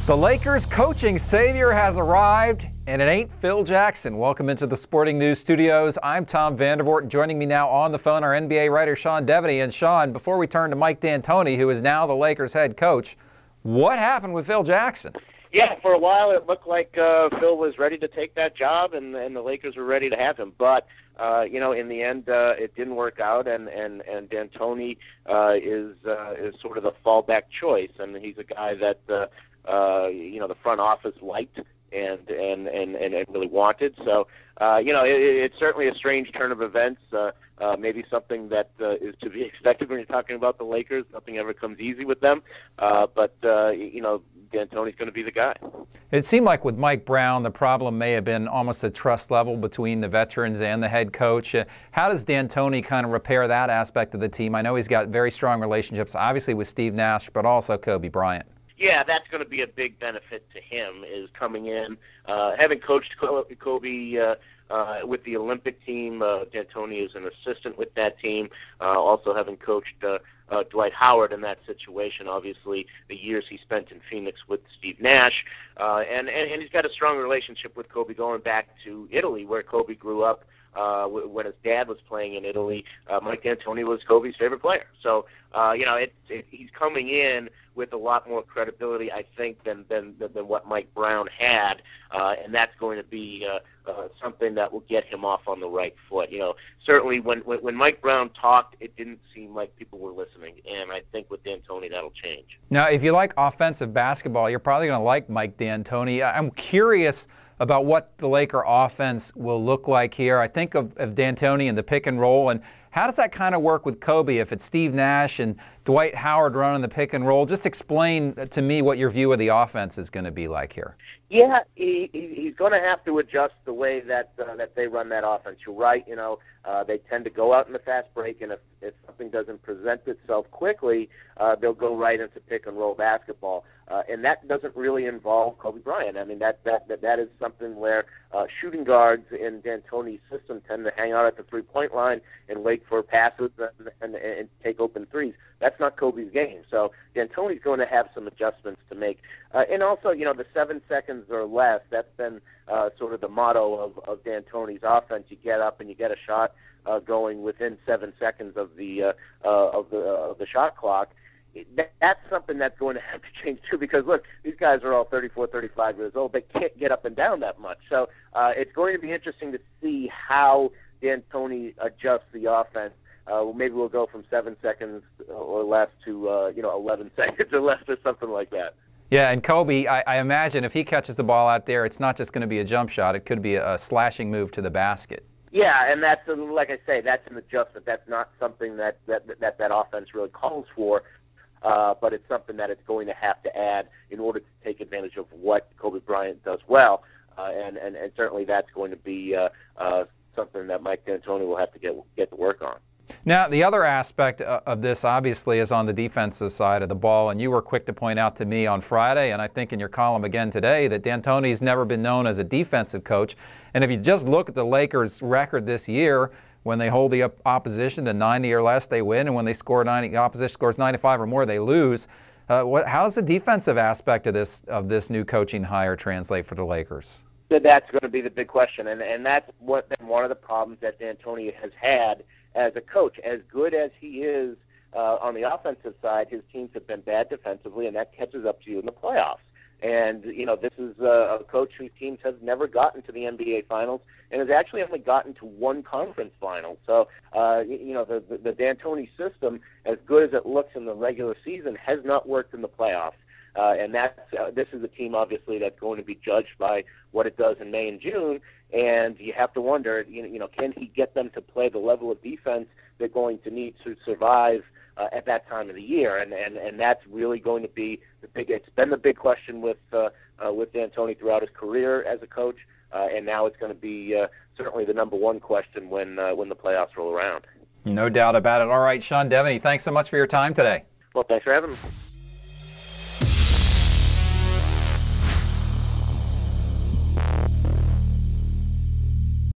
The Lakers coaching savior has arrived, and it ain't Phil Jackson. Welcome into the Sporting News Studios. I'm Tom Vandervoort, and joining me now on the phone, our NBA writer Sean Devaney. And Sean, before we turn to Mike D'Antoni, who is now the Lakers head coach, what happened with Phil Jackson? Yeah, for a while it looked like Phil was ready to take that job, and the Lakers were ready to have him. But in the end, it didn't work out, and D'Antoni is sort of the fallback choice, and he's a guy that the front office liked and really wanted. So it's certainly a strange turn of events. Maybe something that is to be expected when you're talking about the Lakers. Nothing ever comes easy with them, but D'Antoni's going to be the guy. It seemed like with Mike Brown, the problem may have been almost a trust level between the veterans and the head coach. How does D'Antoni kind of repair that aspect of the team? I know he's got very strong relationships, obviously with Steve Nash, but also Kobe Bryant. Yeah, that's going to be a big benefit to him, is coming in, having coached Kobe with the Olympic team. D'Antoni is an assistant with that team, also having coached Dwight Howard in that situation, obviously the years he spent in Phoenix with Steve Nash, and he's got a strong relationship with Kobe going back to Italy, where Kobe grew up. When his dad was playing in Italy, Mike D'Antoni was Kobe's favorite player. So, he's coming in with a lot more credibility, I think, than what Mike Brown had, and that's going to be something that will get him off on the right foot. Certainly when Mike Brown talked, it didn't seem like people were listening, and I think with D'Antoni that'll change. Now, if you like offensive basketball, you're probably going to like Mike D'Antoni. I'm curious about what the Laker offense will look like here. I think of D'Antoni and the pick and roll, and how does that kind of work with Kobe if it's Steve Nash and Dwight Howard running the pick and roll? Just explain to me what your view of the offense is going to be like here. Yeah, he's going to have to adjust the way that they run that offense. You're right. They tend to go out in the fast break, and if something doesn't present itself quickly, they'll go right into pick and roll basketball. And that doesn't really involve Kobe Bryant. I mean, that is something where shooting guards in D'Antoni's system tend to hang out at the three-point line and wait for passes and take open threes. That's not Kobe's game. So D'Antoni's going to have some adjustments to make. And also, the 7 seconds or less, that's been sort of the motto of D'Antoni's offense. You get up and you get a shot going within 7 seconds of the shot clock. That's something that's going to have to change too, because look, these guys are all 34, 35 years old. They can't get up and down that much. So it's going to be interesting to see how D'Antoni adjusts the offense. Maybe we'll go from 7 seconds or less to 11 seconds or less, or something like that. Yeah, and Kobe, I imagine if he catches the ball out there, it's not just going to be a jump shot. It could be a slashing move to the basket. Yeah, and that's, like I say, that's an adjustment. That's not something that offense really calls for. But it's something that it's going to have to add in order to take advantage of what Kobe Bryant does well, and certainly that's going to be something that Mike D'Antoni will have to get to work on. Now, the other aspect of this, obviously, is on the defensive side of the ball, and you were quick to point out to me on Friday, and I think in your column again today, that D'Antoni's never been known as a defensive coach. And if you just look at the Lakers' record this year, when they hold the opposition to 90 or less, they win, and when they score 90, the opposition scores 95 or more, they lose. How does the defensive aspect of this new coaching hire translate for the Lakers? That's going to be the big question, and that's been one of the problems that D'Antoni has had as a coach. As good as he is on the offensive side, his teams have been bad defensively, and that catches up to you in the playoffs. And, this is a coach whose teams have never gotten to the NBA Finals and has actually only gotten to one conference final. So, the D'Antoni system, as good as it looks in the regular season, has not worked in the playoffs. And this is a team, obviously, that's going to be judged by what it does in May and June. And you have to wonder, can he get them to play the level of defense they're going to need to survive at that time of the year, and that's really going to be it's been the big question with D'Antoni throughout his career as a coach, and now it's going to be certainly the number one question when the playoffs roll around. No doubt about it. All right, Sean Devaney, thanks so much for your time today. Well, thanks for having me.